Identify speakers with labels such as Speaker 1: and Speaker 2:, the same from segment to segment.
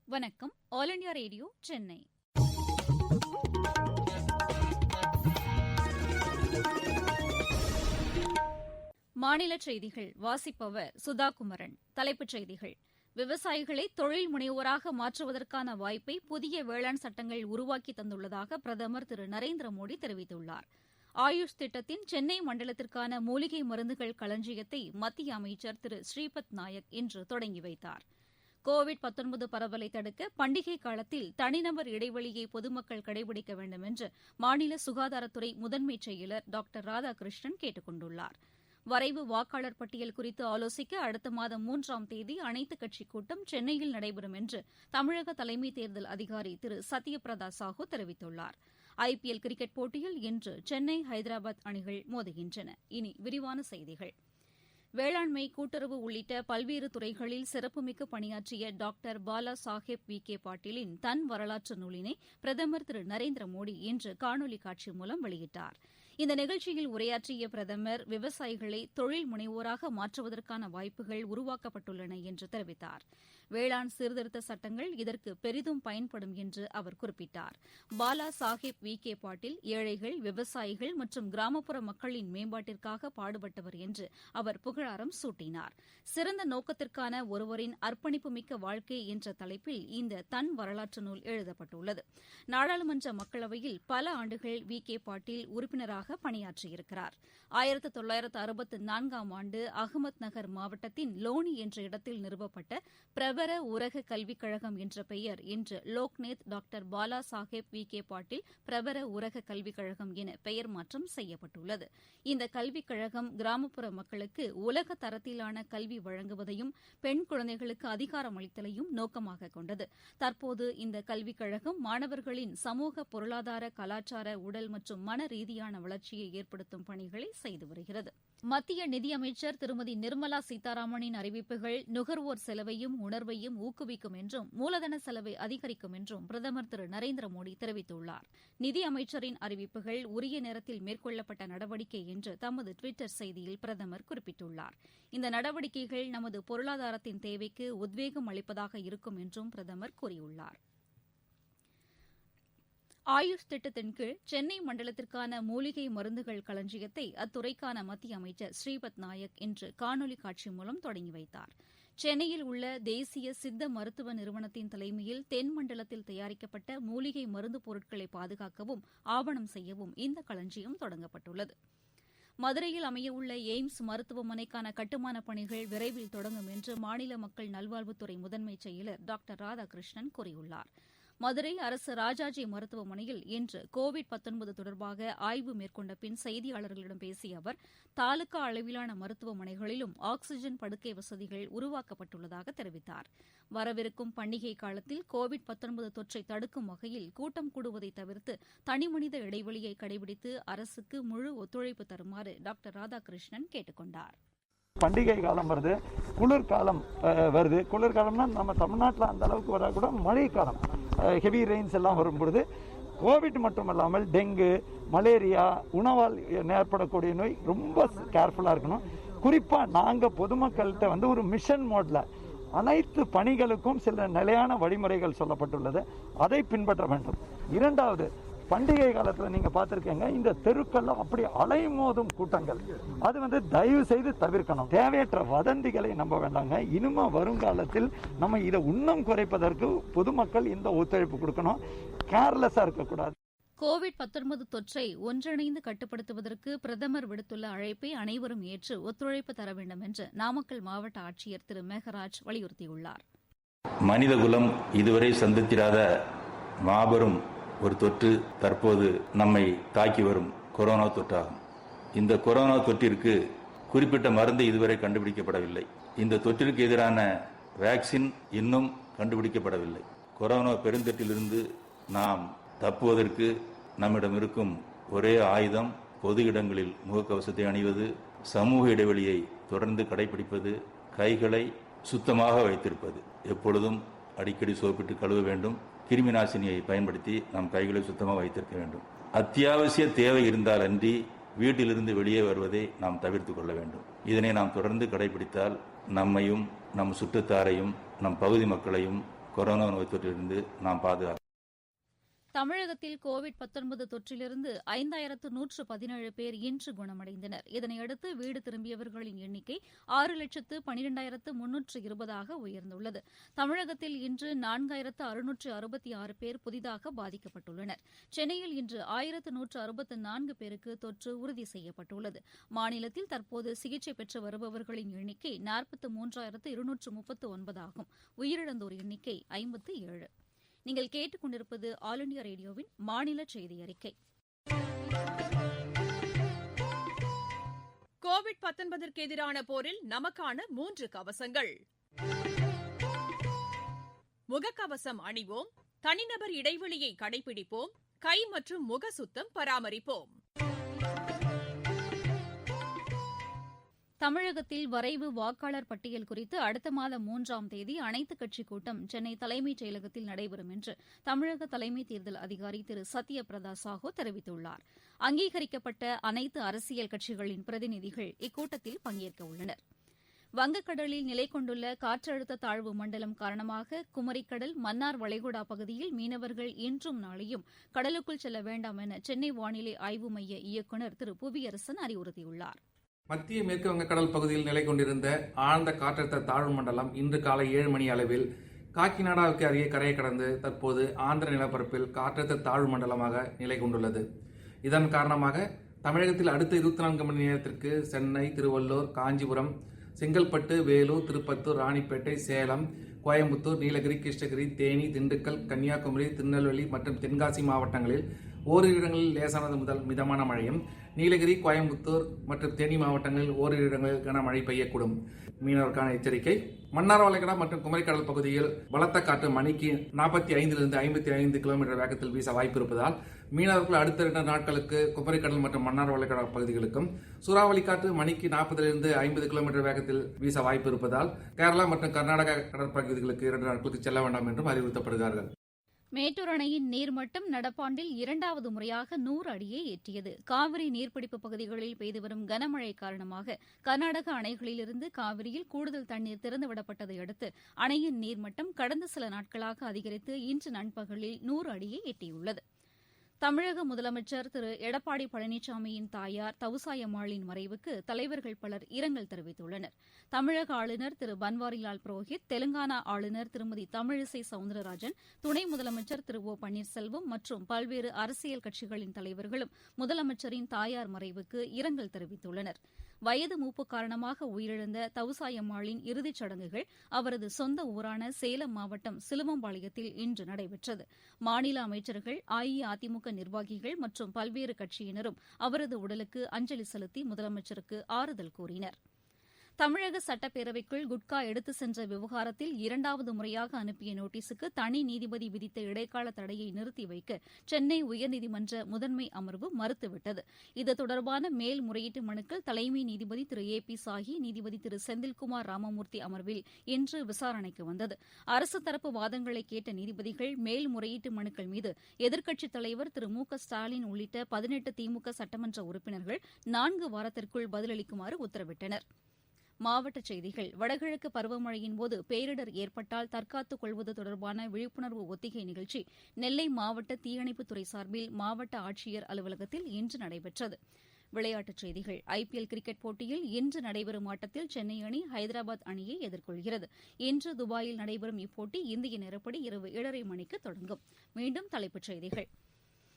Speaker 1: வணக்கம். All India radio Chennai. மாநில செய்திகள் வாசிப்பவர் சுதாகுமரன். தலைப்புச் செய்திகள்: விவசாயிகளை தொழில் முனைவோராக மாற்றுவதற்கான வாய்ப்பை புதிய வேளாண் சட்டங்கள் உருவாக்கி தந்துள்ளதாக பிரதமர் திரு நரேந்திர மோடி தெரிவித்துள்ளார். ஆயுஷ் திட்டத்தின் சென்னை மண்டலத்திற்கான மூலிகை மருந்துகள் களஞ்சியத்தை மத்திய அமைச்சர் திரு ஸ்ரீபத் நாயக் இன்று தொடங்கி வைத்தார். கோவிட் பரவலை தடுக்க பண்டிகை காலத்தில் தனிநபர் இடைவெளியை பொதுமக்கள் கடைபிடிக்க வேண்டும் என்று மாநில சுகாதாரத்துறை முதன்மை செயலர் டாக்டர் ராதாகிருஷ்ணன் கேட்டுக் கொண்டுள்ளார். வரைவு வாக்காளர் பட்டியல் குறித்து ஆலோசிக்க அடுத்த மாதம் 3ஆம் தேதி அனைத்துக் கட்சிக் கூட்டம் சென்னையில் நடைபெறும் என்று தமிழக தலைமை தேர்தல் அதிகாரி திரு சத்யபிரதா சாஹூ தெரிவித்துள்ளார். ஐபிஎல் கிரிக்கெட் போட்டியில் இன்று சென்னை, ஹைதராபாத் அணிகள் மோதுகின்றன. இனி விரிவான செய்திகள். வேளாண்மை, கூட்டுறவு உள்ளிட்ட பல்வேறு துறைகளில் சிறப்புமிக்க பணியாற்றிய டாக்டர் பாலா சாஹேப் விகே பாட்டீலின் தன் வரலாற்று நூலினை பிரதமர் திரு நரேந்திர மோடி இன்று காணொலி காட்சி மூலம் வெளியிட்டார். இந்த நிகழ்ச்சியில் உரையாற்றிய பிரதமர், விவசாயிகளை தொழில் முனைவோராக மாற்றுவதற்கான வாய்ப்புகள் உருவாக்கப்பட்டுள்ளன என்று தெரிவித்தார். வேளாண் சீர்திருத்த சட்டங்கள் இதற்கு பெரிதும் பயன்படும் என்று அவர் குறிப்பிட்டார். பாலா சாஹேப் விகே பாட்டீல் ஏழைகள், விவசாயிகள் மற்றும் கிராமப்புற மக்களின் மேம்பாட்டிற்காக பாடுபட்டவர் என்று அவர் புகழாரம் சூட்டினார். சிறந்த நோக்கத்திற்கான ஒருவரின் அர்ப்பணிப்புமிக்க வாழ்க்கை என்ற தலைப்பில் இந்த தன் வரலாற்று நூல் எழுதப்பட்டுள்ளது. நாடாளுமன்ற மக்களவையில் பல ஆண்டுகள் விகே பாட்டீல் உறுப்பினராக பணியாற்றியிருக்கிறார். 1964ஆம் ஆண்டு அகமத் நகர் மாவட்டத்தின் லோனி என்ற இடத்தில் நிறுவப்பட்ட பிரபர ஊரக கல்விக் கழகம் என்ற பெயர் இன்று லோக்நேத் டாக்டர் பாலா சாஹேப் விகே பாட்டீல் பிரபர ஊரக கல்விக் கழகம் என பெயர் மாற்றம் செய்யப்பட்டுள்ளது. இந்த கல்விக் கழகம் கிராமப்புற மக்களுக்கு உலக தரத்திலான கல்வி வழங்குவதையும் பெண் குழந்தைகளுக்கு அதிகாரம் அளித்தலையும் நோக்கமாக கொண்டது. தற்போது இந்த கல்விக் கழகம் மாணவர்களின் சமூக, பொருளாதார, கலாச்சார, உடல் மற்றும் மன ரீதியான வளர்ச்சியை ஏற்படுத்தும் பணிகளை செய்து வருகிறது. மத்திய நிதியமைச்சர் திருமதி நிர்மலா சீதாராமனின் அறிவிப்புகள் நுகர்வோர் செலவையும் உணர்வையும் ஊக்குவிக்கும் என்றும் மூலதன செலவை அதிகரிக்கும் என்றும் பிரதமர் திரு நரேந்திர மோடி தெரிவித்துள்ளார். நிதியமைச்சரின் அறிவிப்புகள் உரிய நேரத்தில் மேற்கொள்ளப்பட்ட நடவடிக்கை என்று தமது டுவிட்டர் செய்தியில் பிரதமர் குறிப்பிட்டுள்ளார். இந்த நடவடிக்கைகள் நமது பொருளாதாரத்தின் தேவைக்கு உத்வேகம் அளிப்பதாக இருக்கும் என்றும் பிரதமர் கூறியுள்ளார். ஆயுஷ் திட்டத்தின் கீழ் சென்னை மண்டலத்திற்கான மூலிகை மருந்துகள் களஞ்சியத்தை அத்துறைக்கான மத்திய அமைச்சர் ஸ்ரீபத் நாயக் இன்று காணொலி காட்சி மூலம் தொடங்கி வைத்தார். சென்னையில் உள்ள தேசிய சித்த மருத்துவ நிறுவனத்தின் தலைமையில் தென் மண்டலத்தில் தயாரிக்கப்பட்ட மூலிகை மருந்து பொருட்களை பாதுகாக்கவும் ஆவணம் செய்யவும் இந்த களஞ்சியம் தொடங்கப்பட்டுள்ளது. மதுரையில் அமையவுள்ள எய்ம்ஸ் மருத்துவமனைக்கான கட்டுமானப் பணிகள் விரைவில் தொடங்கும் என்று மாநில மக்கள் நல்வாழ்வுத்துறை முதன்மை செயலர் டாக்டர் ராதாகிருஷ்ணன் கூறியுள்ளார். மதுரை அரசு ராஜாஜி மருத்துவமனையில் இன்று கோவிட் தொடர்பாக ஆய்வு மேற்கொண்ட பின் செய்தியாளர்களிடம் பேசிய அவர், தாலுகா அளவிலான மருத்துவமனைகளிலும் ஆக்ஸிஜன் படுக்கை வசதிகள் உருவாக்கப்பட்டுள்ளதாக தெரிவித்தார். வரவிருக்கும் பண்டிகை காலத்தில் கோவிட் தொற்றை தடுக்கும் வகையில் கூட்டம் கூடுவதை தவிர்த்து தனிமனித இடைவெளியை கடைபிடித்து அரசுக்கு முழு ஒத்துழைப்பு தருமாறு டாக்டர் ராதாகிருஷ்ணன் கேட்டுக் கொண்டார்.
Speaker 2: பண்டிகை காலம் வருது, குளிர்காலம் வருது. குளிர்காலம்னா நம்ம தமிழ்நாட்டில் அந்த அளவுக்கு வர கூட மழை காலம், ஹெவி ரெயின்ஸ் எல்லாம் வரும்பொழுது கோவிட் மட்டுமல்லாமல் டெங்கு, மலேரியா, உணவால் ஏற்படக்கூடிய நோய் ரொம்ப கேர்ஃபுல்லாக இருக்கணும். குறிப்பாக நாங்கள் பொதுமக்கள்கிட்ட ஒரு மிஷன் மோட்ல அனைத்து பணிகளுக்கும் சில நிலையான வழிமுறைகள் சொல்லப்பட்டுள்ளது, அதை பின்பற்ற வேண்டும். இரண்டாவது, பண்டிகை காலத்தில் நீங்கள் பார்த்துருக்கீங்க, இந்த தெருக்கள்ல அப்படி அலைமோதும் கூட்டங்கள், அது தயவு செய்து தவிர்க்கணும். தேவையற்ற வதந்திகளை நம்ப வேண்டாங்க. இனிமே வருங்காலத்தில் நம்ம இதை இன்னும் குறைப்பதற்கு பொதுமக்கள் இந்த ஒத்துழைப்பு கொடுக்கணும், கேர்லெஸ்ஸாக இருக்கக்கூடாது.
Speaker 1: கோவிட் தொற்றை ஒன்றிணைந்து கட்டுப்படுத்துவதற்கு பிரதமர் விடுத்துள்ள அழைப்பை அனைவரும் ஏற்று ஒத்துழைப்பு தர வேண்டும் என்று நாமக்கல் மாவட்ட ஆட்சியர் திரு மேகராஜ் வலியுறுத்தியுள்ளார்.
Speaker 3: மனிதகுலம் இதுவரை சந்தித்திராத மாபெரும் ஒரு தொற்று தற்போது நம்மை தாக்கி வரும் கொரோனா தொற்றாகும். இந்த கொரோனா தொற்றிற்கு குறிப்பிட்ட மருந்து இதுவரை கண்டுபிடிக்கப்படவில்லை. இந்த தொற்றிற்கு எதிரான வேக்சின் இன்னும் கண்டுபிடிக்கப்படவில்லை. கொரோனா பெருந்தொற்றிலிருந்து நாம் தப்புவதற்கு நம்மிடம் இருக்கும் ஒரே ஆயுதம் பொது இடங்களில் முகக்கவசத்தை அணிவது, சமூக இடைவெளியை தொடர்ந்து கடைபிடிப்பது, கைகளை சுத்தமாக வைத்திருப்பது, எப்பொழுதும் அடிக்கடி சோப்பிட்டு கழுவ வேண்டும், கிருமி நாசினியை பயன்படுத்தி நம் கைகளை சுத்தமாக வைத்திருக்க வேண்டும். அத்தியாவசிய தேவை இருந்தால் அன்றி வீட்டிலிருந்து வெளியே வருவதை நாம் தவிர்த்து கொள்ள வேண்டும். இதனை நாம் தொடர்ந்து கடைபிடித்தால் நம்மையும் நம் சுற்றத்தாரையும் நம் பகுதி மக்களையும் கொரோனா நோய் தொற்றிலிருந்து நாம் பாதுகாக்கலாம்.
Speaker 1: தமிழகத்தில் கோவிட்-19 தொற்றிலிருந்து 5117 பேர் இன்று குணமடைந்தனர். இதனையடுத்து வீடு திரும்பியவர்களின் எண்ணிக்கை 6,12,320 உயர்ந்துள்ளது. தமிழகத்தில் இன்று 4,666 பேர் புதிதாக பாதிக்கப்பட்டுள்ளனர். சென்னையில் இன்று 1,164 பேருக்கு தொற்று உறுதி செய்யப்பட்டுள்ளது. மாநிலத்தில் தற்போது சிகிச்சை பெற்று வருபவர்களின் எண்ணிக்கை 43,239 ஆகும். உயிரிழந்தோர் எண்ணிக்கை 57. நீங்கள் கேட்டுக் கொண்டிருப்பது ஆல் இண்டியா ரேடியோவின் மாநில செய்தி அறிக்கை.
Speaker 4: கோவிட்-19 எதிரான போரில் நமக்கான 3 கவசங்கள். முகக்கவசம் அணிவோம், தனிநபர் இடைவெளியை கடைபிடிப்போம், கை மற்றும் முக சுத்தம் பராமரிப்போம்.
Speaker 1: தமிழகத்தில் வரைவு வாக்காளர் பட்டியல் குறித்து அடுத்த மாதம் 3ஆம் தேதி அனைத்துக் கட்சிக் கூட்டம் சென்னை தலைமைச் செயலகத்தில் நடைபெறும் என்று தமிழக தலைமை தேர்தல் அதிகாரி திரு சத்யபிரதா சாஹூ தெரிவித்துள்ளார். அங்கீகரிக்கப்பட்ட அனைத்து அரசியல் கட்சிகளின் பிரதிநிதிகள் இக்கூட்டத்தில் பங்கேற்க உள்ளனர். வங்கக்கடலில் நிலை கொண்டுள்ள காற்றழுத்த தாழ்வு மண்டலம் காரணமாக குமரிக்கடல், மன்னார் வளைகுடா பகுதியில் மீனவர்கள் இன்றும் நாளையும் கடலுக்குள் செல்ல வேண்டாம் என சென்னை வானிலை ஆய்வு மைய இயக்குநர் திரு புவியரசன் அறிவுறுத்தியுள்ளார்.
Speaker 5: மத்திய மேற்கு வங்கக்கடல் பகுதியில் நிலை கொண்டிருந்த ஆழ்ந்த காற்றழுத்த தாழ்வு மண்டலம் இன்று காலை 7 மணி அளவில் காக்கிநாடாவுக்கு அருகே கரையை கடந்து தற்போது ஆந்திர நிலப்பரப்பில் காற்றழுத்த தாழ்வு மண்டலமாக நிலை கொண்டுள்ளது. இதன் காரணமாக தமிழகத்தில் அடுத்த 24 மணி நேரத்திற்கு சென்னை, திருவள்ளூர், காஞ்சிபுரம், செங்கல்பட்டு, வேலூர், திருப்பத்தூர், ராணிப்பேட்டை, சேலம், கோயம்புத்தூர், நீலகிரி, கிருஷ்ணகிரி, தேனி, திண்டுக்கல், கன்னியாகுமரி, திருநெல்வேலி மற்றும் தென்காசி மாவட்டங்களில் ஓரிரு இடங்களில் லேசானது முதல் மிதமான மழையும், நீலகிரி, கோயம்புத்தூர் மற்றும் தேனி மாவட்டங்களில் ஓரிரு இடங்களில் கனமழை பெய்யக்கூடும். மீனவருக்கான எச்சரிக்கை. மன்னார் வளைகுடா மற்றும் குமரிக்கடல் பகுதியில் பலத்த காற்று மணிக்கு 45 to 55 கிலோமீட்டர் வேகத்தில் வீச வாய்ப்பு இருப்பதால் மீனவர்கள் அடுத்த 2 நாட்களுக்கு குமரிக்கடல் மற்றும் மன்னார் வளைகுடா பகுதிகளுக்கும், சூறாவளி காற்று மணிக்கு 40 to 50 கிலோமீட்டர் வேகத்தில் வீச வாய்ப்பு இருப்பதால் கேரளா மற்றும் கர்நாடகா கடற்பகுதிகளுக்கு 2 நாட்களுக்கு செல்ல வேண்டாம் என்றும் அறிவுறுத்தப்படுகிறார்கள்.
Speaker 1: மேட்டூர் அணையின் நீர்மட்டம் நடப்பாண்டில் 2வது முறையாக 100 அடியை எட்டியது. காவிரி நீர்பிடிப்பு பகுதிகளில் பெய்து வரும் கனமழை காரணமாக கர்நாடக அணைகளிலிருந்து காவிரியில் கூடுதல் தண்ணீர் திறந்துவிடப்பட்டதை அடுத்து அணையின் நீர்மட்டம் கடந்த சில நாட்களாக அதிகரித்து இன்று நண்பகலில் 100 அடியை எட்டியுள்ளது. தமிழக முதலமைச்சர் திரு எடப்பாடி பழனிசாமியின் தாயார் தவுசாயம்மாளின் மறைவுக்கு தலைவர்கள் பலர் இரங்கல் தெரிவித்துள்ளனர். தமிழக ஆளுநர் திரு பன்வாரிலால் புரோஹித், தெலுங்கானா ஆளுநர் திருமதி தமிழிசை சவுந்தரராஜன், துணை முதலமைச்சர் திரு ஓ பன்னீர்செல்வம் மற்றும் பல்வேறு அரசியல் கட்சிகளின் தலைவர்களும் முதலமைச்சரின் தாயார் மறைவுக்கு இரங்கல் தெரிவித்துள்ளனர். வயது மூப்பு காரணமாக உயிரிழந்த தவுசாயம்மாளின் இறுதிச் சடங்குகள் அவரது சொந்த ஊரான சேலம் மாவட்டம் சிலுவம்பாளையத்தில் இன்று நடைபெற்றது. மாநில அமைச்சர்கள், அஇஅதிமுக நிர்வாகிகள் மற்றும் பல்வேறு கட்சியினரும் அவரது உடலுக்கு அஞ்சலி செலுத்தி முதலமைச்சருக்கு ஆறுதல் கூறினர். தமிழக சட்டப்பேரவைக்குள் குட்கா எடுத்துச் சென்ற விவகாரத்தில் 2வது முறையாக அனுப்பிய நோட்டீஸுக்கு தனி நீதிபதி விதித்த இடைக்கால தடையை நிறுத்தி வைக்க சென்னை உயர்நீதிமன்ற முதன்மை அமர்வு மறுத்துவிட்டது. இது தொடர்பான மேல்முறையீட்டு மனுக்கள் தலைமை நீதிபதி திரு ஏ பி சாஹி, நீதிபதி திரு செந்தில்குமார் ராமமூர்த்தி அமர்வில் இன்று விசாரணைக்கு வந்தது. அரசு தரப்பு வாதங்களை கேட்ட நீதிபதிகள் மேல்முறையீட்டு மனுக்கள் மீது எதிர்க்கட்சித் தலைவர் திரு மு க ஸ்டாலின் உள்ளிட்ட 18 திமுக சட்டமன்ற உறுப்பினர்கள் 4 வாரத்திற்குள் பதிலளிக்குமாறு உத்தரவிட்டனர். மாவட்டச் செய்திகள். வடகிழக்கு பருவமழையின்போது பேரிடர் ஏற்பட்டால் தற்காத்துக் கொள்வது தொடர்பான விழிப்புணர்வு ஒத்திகை நிகழ்ச்சி நெல்லை மாவட்ட தீயணைப்புத்துறை சார்பில் மாவட்ட ஆட்சியர் அலுவலகத்தில் இன்று நடைபெற்றது. விளையாட்டுச் செய்திகள். ஐபிஎல் கிரிக்கெட் போட்டியில் இன்று நடைபெறும் ஆட்டத்தில் சென்னை அணி ஹைதராபாத் அணியை எதிர்கொள்கிறது. இன்று துபாயில் நடைபெறும் இப்போட்டி இந்திய நேரப்படி இரவு 7:30 மணிக்கு தொடங்கும். மீண்டும் தலைப்புச் செய்திகள்.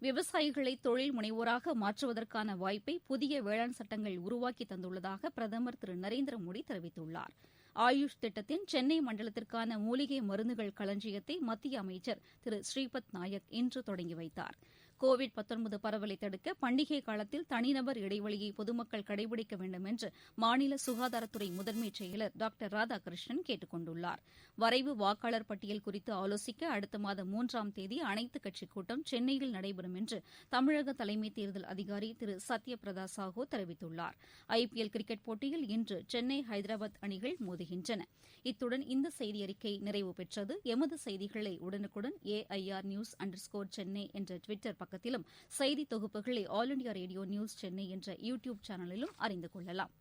Speaker 1: விவசாயிகளை தொழில் முனைவோராக மாற்றுவதற்கான வாய்ப்பை புதிய வேளாண் சட்டங்கள் உருவாக்கி தந்துள்ளதாக பிரதமர் திரு நரேந்திர மோடி தெரிவித்துள்ளார். ஆயுஷ் திட்டத்தின் சென்னை மண்டலத்திற்கான மூலிகை மருந்துகள் களஞ்சியத்தை மத்திய அமைச்சர் திரு ஸ்ரீபத் நாயக் இன்று தொடங்கி வைத்தார். கோவிட்-19 பரவலை தடுக்க பண்டிகை காலத்தில் தனிநபர் இடைவெளியை பொதுமக்கள் கடைபிடிக்க வேண்டும் என்று மாநில சுகாதாரத்துறை முதன்மை செயலர் டாக்டர் ராதாகிருஷ்ணன் கேட்டுக் கொண்டுள்ளார். வரைவு வாக்காளர் பட்டியல் குறித்து ஆலோசிக்க அடுத்த மாதம் 3ஆம் தேதி அனைத்துக் கட்சிக் கூட்டம் சென்னையில் நடைபெறும் என்று தமிழக தலைமை தேர்தல் அதிகாரி திரு சத்யபிரதா சாஹூ தெரிவித்துள்ளார். ஐபிஎல் கிரிக்கெட் போட்டியில் இன்று சென்னை ஹைதராபாத் அணிகள் மோதுகின்றன. இத்துடன் இந்த செய்தியறிக்கை நிறைவு பெற்றது. எமது செய்திகளை உடனுக்குடன் AIR News_சென்னை என்ற ட்விட்டர் பக்கத்திலும், செய்தி தொகுப்புகளை all India radio news Chennai என்ற யூடியூப் சேனலிலும் அறிந்து கொள்ளலாம்.